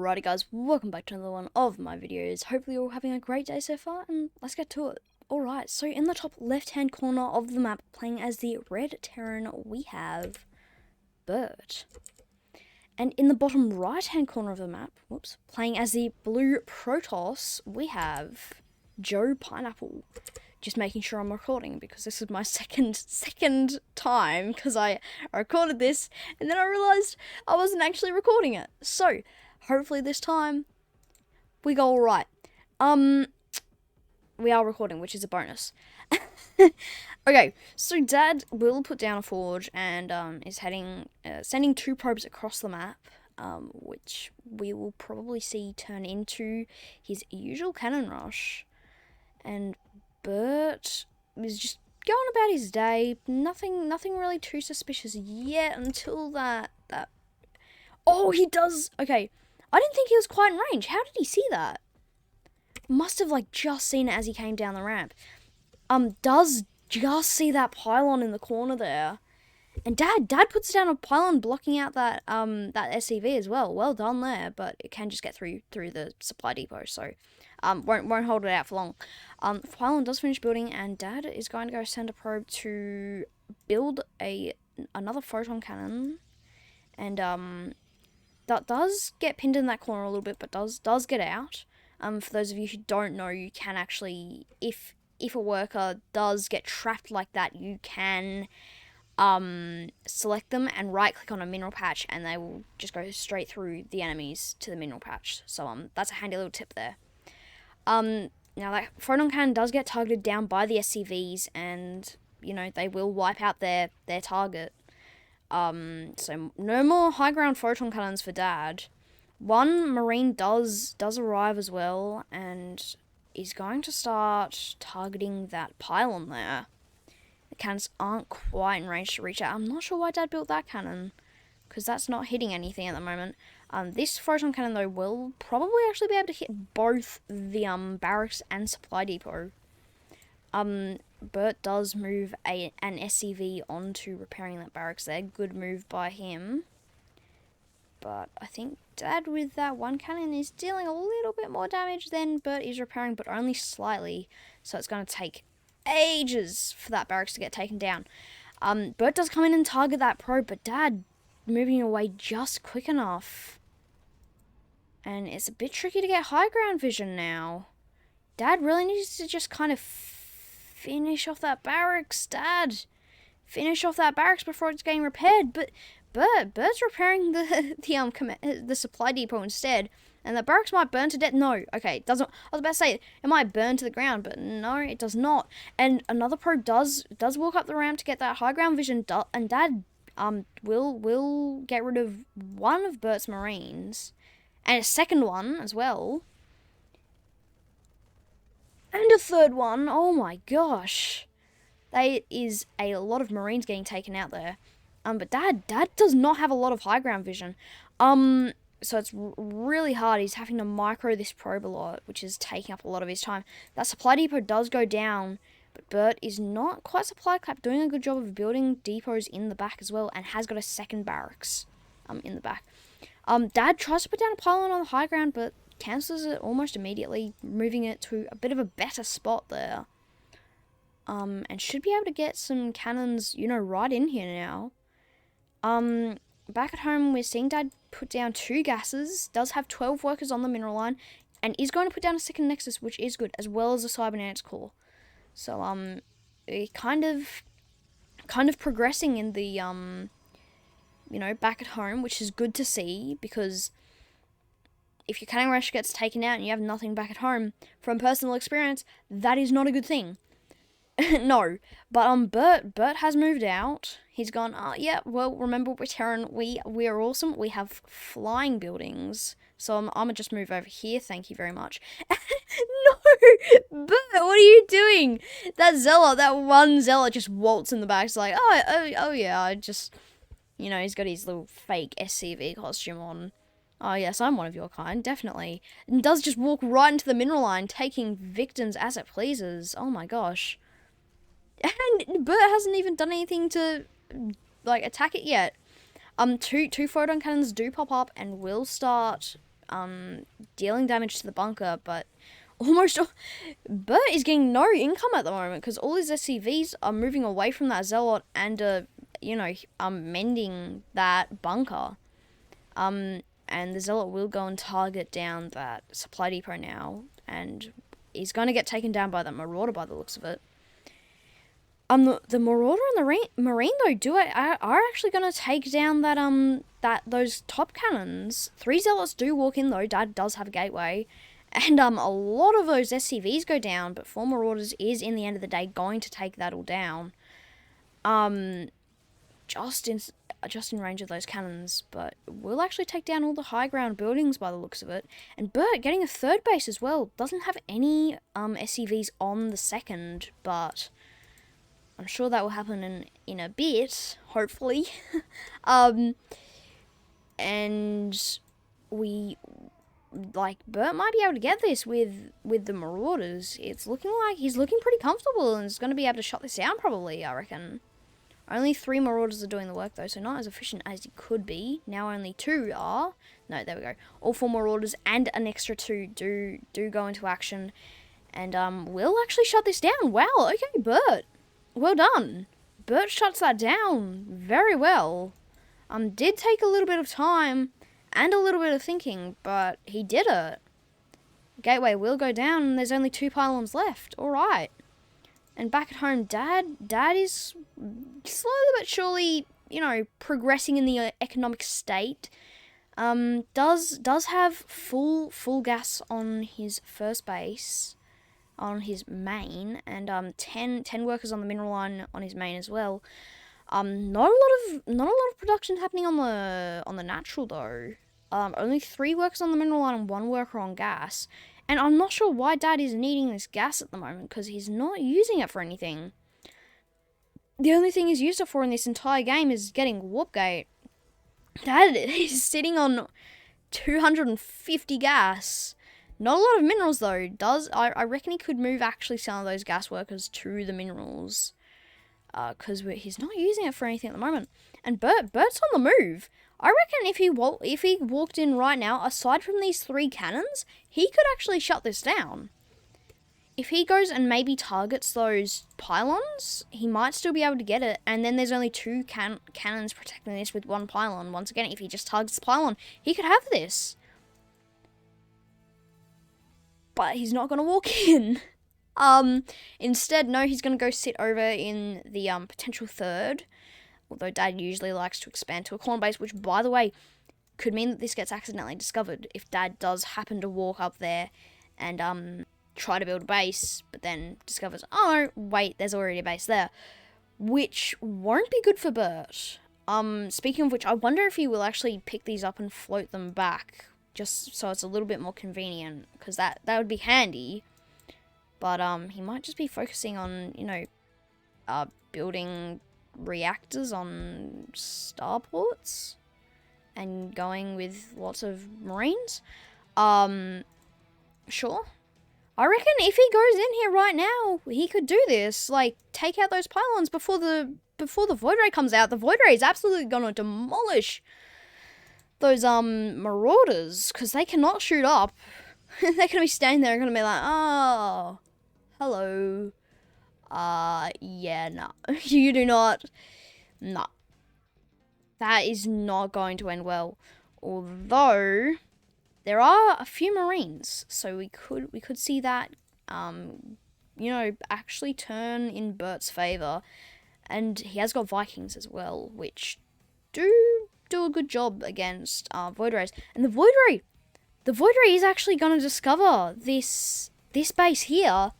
Alrighty guys, welcome back to another one of my videos. Hopefully you're all having a great day so far, and let's get to it. Alright, so in the top left hand corner of the map, playing as the red Terran, we have Bert. And in the bottom right hand corner of the map, playing as the blue Protoss, we have Joe Pineapple. Just making sure I'm recording because this is my second time, because I recorded this and then I realized I wasn't actually recording it. So hopefully this time we go all right. We are recording, which is a bonus. Okay, so Dad will put down a forge and is sending 2 probes across the map, which we will probably see turn into his usual cannon rush. And Bert is just going about his day. Nothing really too suspicious yet until that. Oh, he does. Okay, I didn't think he was quite in range. How did he see that? Must have just seen it as he came down the ramp. Does just see that pylon in the corner there. And Dad puts down a pylon blocking out that SCV as well. Well done there, but it can just get through the supply depot, so won't hold it out for long. Pylon does finish building, and Dad is going to go send a probe to build another photon cannon, and that does get pinned in that corner a little bit, but does get out. For those of you who don't know, you can actually, if a worker does get trapped like that, you can select them and right click on a mineral patch, and they will just go straight through the enemies to the mineral patch. So that's a handy little tip there. Now that photon cannon does get targeted down by the SCVs, and they will wipe out their target. So no more high ground photon cannons for Dad. One Marine does arrive as well, and is going to start targeting that pylon there. The cannons aren't quite in range to reach out. I'm not sure why Dad built that cannon, because that's not hitting anything at the moment. This photon cannon, though, will probably actually be able to hit both the barracks and supply depot. Bert does move an SCV onto repairing that barracks there. Good move by him. But I think Dad, with that one cannon, is dealing a little bit more damage than Bert is repairing, but only slightly. So it's going to take ages for that barracks to get taken down. Bert does come in and target that probe, but Dad moving away just quick enough. And it's a bit tricky to get high ground vision now. Dad really needs to just kind of finish off that barracks. Dad, finish off that barracks before it's getting repaired. But Bert's repairing the supply depot instead, and the barracks might burn to death. No, okay, it doesn't. I was about to say it might burn to the ground, but no, it does not. And another probe does walk up the ramp to get that high ground vision, and Dad will get rid of one of Bert's Marines, and a second one as well, and a third one. Oh my gosh, there is a lot of Marines getting taken out there. But Dad does not have a lot of high ground vision. So it's really hard. He's having to micro this probe a lot, which is taking up a lot of his time. That supply depot does go down, but Bert is not quite supply capped, doing a good job of building depots in the back as well, and has got a second barracks in the back. Dad tries to put down a pylon on the high ground, but cancels it almost immediately, moving it to a bit of a better spot there. And should be able to get some cannons, right in here now. Back at home, we're seeing Dad put down 2 gases, does have 12 workers on the mineral line, and is going to put down a second nexus, which is good, as well as a cybernetics core. So, kind of progressing in the, back at home, which is good to see, because if your cannon rush gets taken out and you have nothing back at home, from personal experience, that is not a good thing. No, but Bert has moved out. He's gone, yeah, well, remember, we're Terran, we are awesome, we have flying buildings, so I'm gonna just move over here, thank you very much. No, Bert, what are you doing? That one zealot just waltz in the back, it's like, oh yeah, I just, he's got his little fake SCV costume on. Oh yes, I'm one of your kind, definitely. And does just walk right into the mineral line, taking victims as it pleases. Oh my gosh. And Bert hasn't even done anything to attack it yet. Two photon cannons do pop up and will start dealing damage to the bunker, but almost Bert is getting no income at the moment because all his SCVs are moving away from that Zealot and mending that bunker. And the Zealot will go and target down that supply depot now, and he's going to get taken down by the Marauder by the looks of it. The Marauder and the Marine though are actually going to take down those top cannons. 3 Zealots do walk in though. Dad does have a gateway, and a lot of those SCVs go down. But 4 Marauders is in the end of the day going to take that all down. Just in range of those cannons, but we'll actually take down all the high ground buildings by the looks of it. And Bert getting a 3rd base as well. Doesn't have any SCVs on the 2nd, but I'm sure that will happen in a bit, hopefully. And Bert might be able to get this with the Marauders. It's looking like he's looking pretty comfortable and is going to be able to shut this down probably, I reckon. Only 3 Marauders are doing the work though, so not as efficient as he could be. Now only 2 are. No, there we go. All 4 Marauders and an extra 2 do go into action. And we'll actually shut this down. Wow, okay, Bert. Well done. Bert shuts that down very well. Did take a little bit of time and a little bit of thinking, but he did it. Gateway will go down and there's only 2 pylons left. Alright. And back at home, Dad is slowly but surely, progressing in the economic state. Does have full gas on his first base, on his main, and 10 workers on the mineral line on his main as well. Not a lot of production happening on the natural though. Only 3 workers on the mineral line and 1 worker on gas. And I'm not sure why Dad is needing this gas at the moment, because he's not using it for anything. The only thing he's used it for in this entire game is getting Warp Gate. Dad is sitting on 250 gas. Not a lot of minerals though. I reckon he could move actually some of those gas workers to the minerals. Because he's not using it for anything at the moment. And Bert's on the move. I reckon if he walked in right now, aside from these 3 cannons, he could actually shut this down. If he goes and maybe targets those pylons, he might still be able to get it. And then there's only 2 cannons protecting this with 1 pylon. Once again, if he just targets the pylon, he could have this. But he's not going to walk in. Instead, no, he's going to go sit over in the potential 3rd. Although Dad usually likes to expand to a corner base, which, by the way, could mean that this gets accidentally discovered if Dad does happen to walk up there and try to build a base, but then discovers, oh, wait, there's already a base there, which won't be good for Bert. Speaking of which, I wonder if he will actually pick these up and float them back, just so it's a little bit more convenient, because that would be handy. But he might just be focusing on, building reactors on starports and going with lots of Marines. Sure. I reckon if he goes in here right now, he could do this. Like, take out those pylons before the Void Ray comes out. The Void Ray is absolutely gonna demolish those Marauders, because they cannot shoot up. They're gonna be standing there and gonna be like, oh, hello. Yeah, no. You do not. No. That is not going to end well. Although, there are a few Marines, so we could see that, actually turn in Bert's favour. And he has got Vikings as well, which do a good job against Void Rays. And the Void Ray is actually going to discover this base here.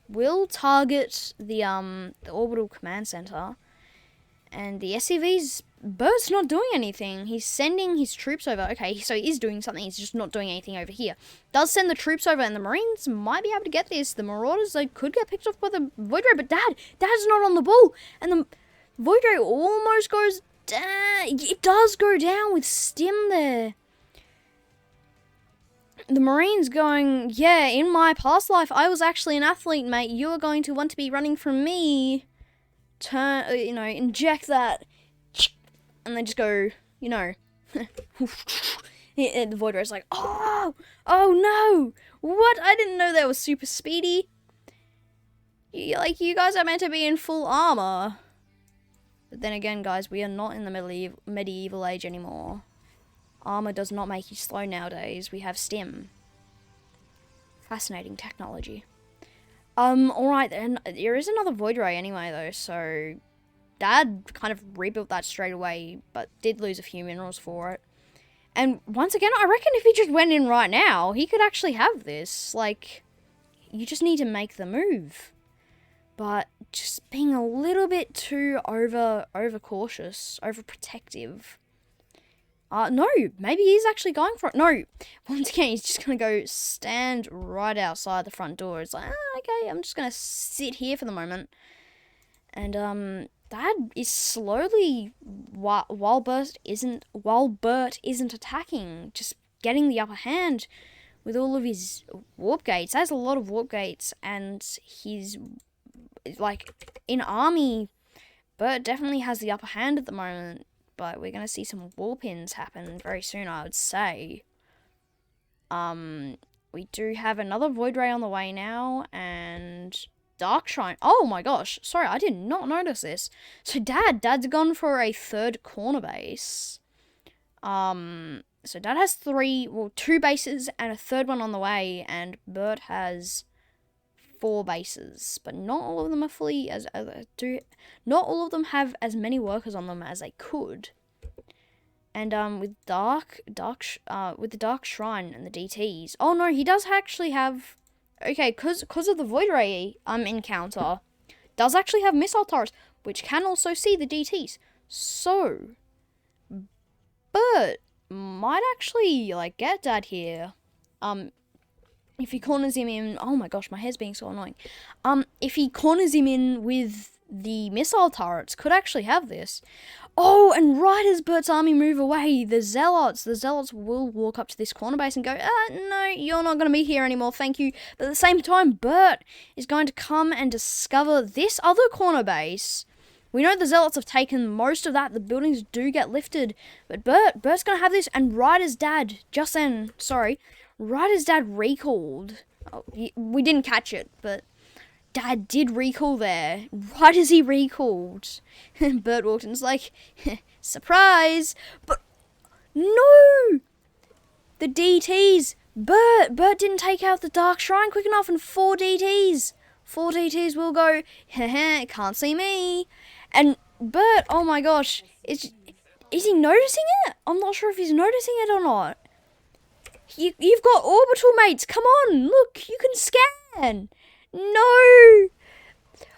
Will target the orbital command center, and the SCVs. Bert's not doing anything. He's sending his troops over. Okay, so he is doing something. He's just not doing anything over here. Does send the troops over, and the Marines might be able to get this. The Marauders, they could get picked off by the Void Ray, but Dad's not on the ball, and the Void Ray almost goes down. It does go down with Stim there. The Marines going, yeah, in my past life, I was actually an athlete, mate. You are going to want to be running from me. Inject that. And they just go, And the Void Ray's like, oh no, what? I didn't know they were super speedy. You guys are meant to be in full armor. But then again, guys, we are not in the medieval age anymore. Armor does not make you slow nowadays. We have Stim. Fascinating technology. Alright then. There is another Void Ray anyway, though, so Dad kind of rebuilt that straight away, but did lose a few minerals for it. And once again, I reckon if he just went in right now, he could actually have this. Like, you just need to make the move. But just being a little bit too over cautious, over protective. No, maybe he's actually going for it. No, once again, he's just going to go stand right outside the front door. It's like, okay, I'm just going to sit here for the moment. And, Dad is slowly, while Bert isn't attacking, just getting the upper hand with all of his warp gates. There's a lot of warp gates, and he's, like, in army, Bert definitely has the upper hand at the moment. But we're going to see some warp-ins happen very soon, I would say. We do have another Void Ray on the way now, and Dark Shrine. Oh my gosh, sorry, I did not notice this. So Dad's gone for a third corner base. So Dad has two bases and a third one on the way, and Bert has 4 bases, but not all of them are fully not all of them have as many workers on them as they could. And with with the Dark Shrine and the DTs. Oh no, he does actually have, okay, cause of the Void Ray encounter, does actually have missile turrets, which can also see the DTs. So Bert might actually get Dad here. If he corners him in... Oh my gosh, my hair's being so annoying. If he corners him in with the missile turrets, could actually have this. Oh, and right as Bert's army move away, the Zealots will walk up to this corner base and go, no, you're not going to be here anymore, thank you. But at the same time, Bert is going to come and discover this other corner base. We know the Zealots have taken most of that. The buildings do get lifted. But Bert's going to have this, and right as Dad recalled, we didn't catch it, but Dad did recall there. Right as he recalled, Bert walked in and was like, surprise! But no! The DTs! Bert didn't take out the Dark Shrine quick enough, and 4 DTs! 4 DTs will go, can't see me. And Bert, oh my gosh, is he noticing it? I'm not sure if he's noticing it or not. You've got orbital mates. Come on, look, you can scan. No.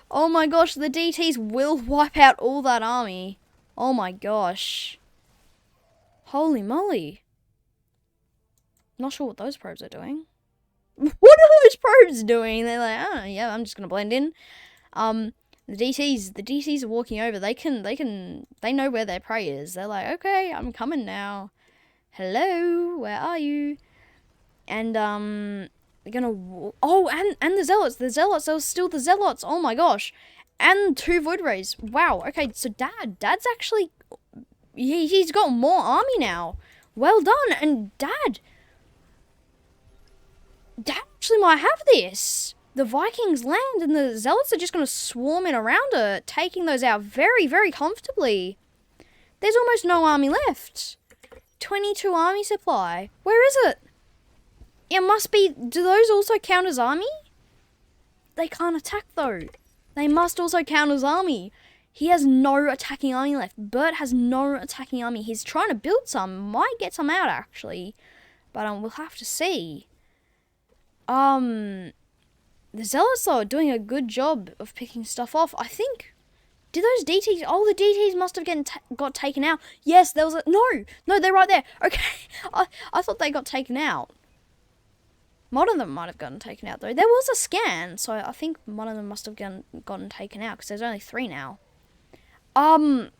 Oh my gosh, the DTs will wipe out all that army. Oh my gosh. Holy moly. Not sure what those probes are doing. What are those probes doing? They're like, oh yeah, I'm just gonna blend in. The DTs are walking over. They know where their prey is. They're like, okay, I'm coming now. Hello, where are you? And they're gonna and the Zealots. There was still the Zealots. Oh my gosh, and 2 Void Rays. Wow. Okay, so Dad's actually he's got more army now. Well done, and Dad actually might have this. The Vikings land, and the Zealots are just gonna swarm in around it, taking those out very, very comfortably. There's almost no army left. 22 army supply. Where is it? It must be... Do those also count as army? They can't attack, though. They must also count as army. He has no attacking army left. Bert has no attacking army. He's trying to build some. Might get some out, actually. But we'll have to see. The Zealots, though, are doing a good job of picking stuff off. I think... Did those DTs... Oh, the DTs must have got taken out. Yes, there was a... No, they're right there. Okay. I thought they got taken out. One of them might have gotten taken out, though. There was a scan, so I think one of them must have gotten taken out, because there's only 3 now. And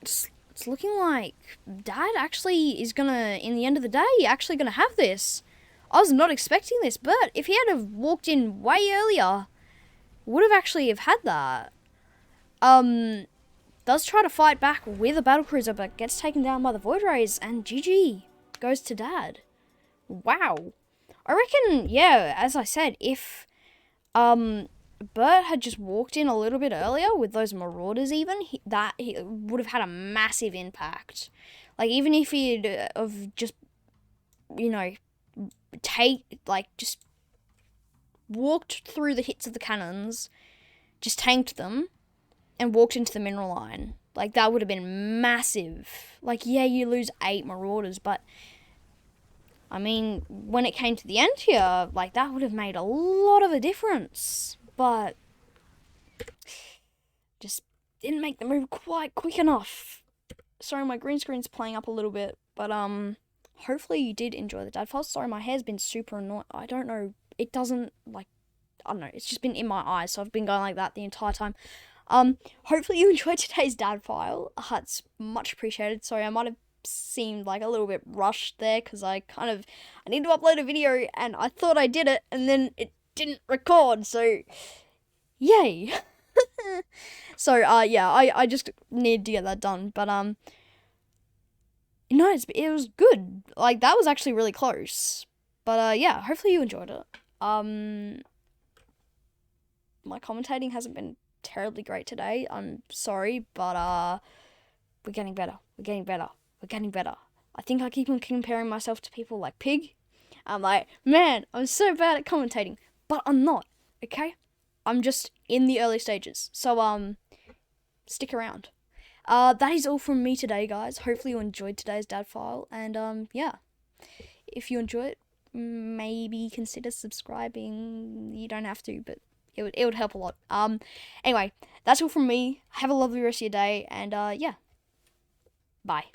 it's looking like Dad actually is gonna, in the end of the day, actually gonna have this. I was not expecting this, but if he had have walked in way earlier, would have actually have had that. The does try to fight back with a battlecruiser, but gets taken down by the Void Rays, and GG goes to Dad. Wow. I reckon, yeah, as I said, if Bert had just walked in a little bit earlier with those Marauders even, he would have had a massive impact. Like, even if he'd have just, you know, just walked through the hits of the cannons, just tanked them, and walked into the mineral line. Like, that would have been massive. Like, yeah, you lose 8 Marauders, but I mean, when it came to the end here, like, that would have made a lot of a difference. But just didn't make the move quite quick enough. Sorry, my green screen's playing up a little bit, but hopefully you did enjoy the dad files. Sorry, my hair's been super annoying. I don't know. It doesn't, like, I don't know. It's just been in my eyes, so I've been going like that the entire time. Hopefully you enjoyed today's dad file. It's much appreciated. Sorry, I might have seemed like a little bit rushed there because I need to upload a video and I thought I did it and then it didn't record, so yay. So yeah, I just needed to get that done, but no, it was good. Like, that was actually really close, but yeah, hopefully you enjoyed it. My commentating hasn't been terribly great today. I'm sorry, but we're getting better. We're getting better. I think I keep on comparing myself to people like Pig. I'm like, man, I'm so bad at commentating, but I'm not. Okay, I'm just in the early stages. So stick around. That is all from me today, guys. Hopefully you enjoyed today's dad file, and yeah, if you enjoy it, maybe consider subscribing. You don't have to, but it would help a lot. Anyway, that's all from me. Have a lovely rest of your day, and yeah, bye.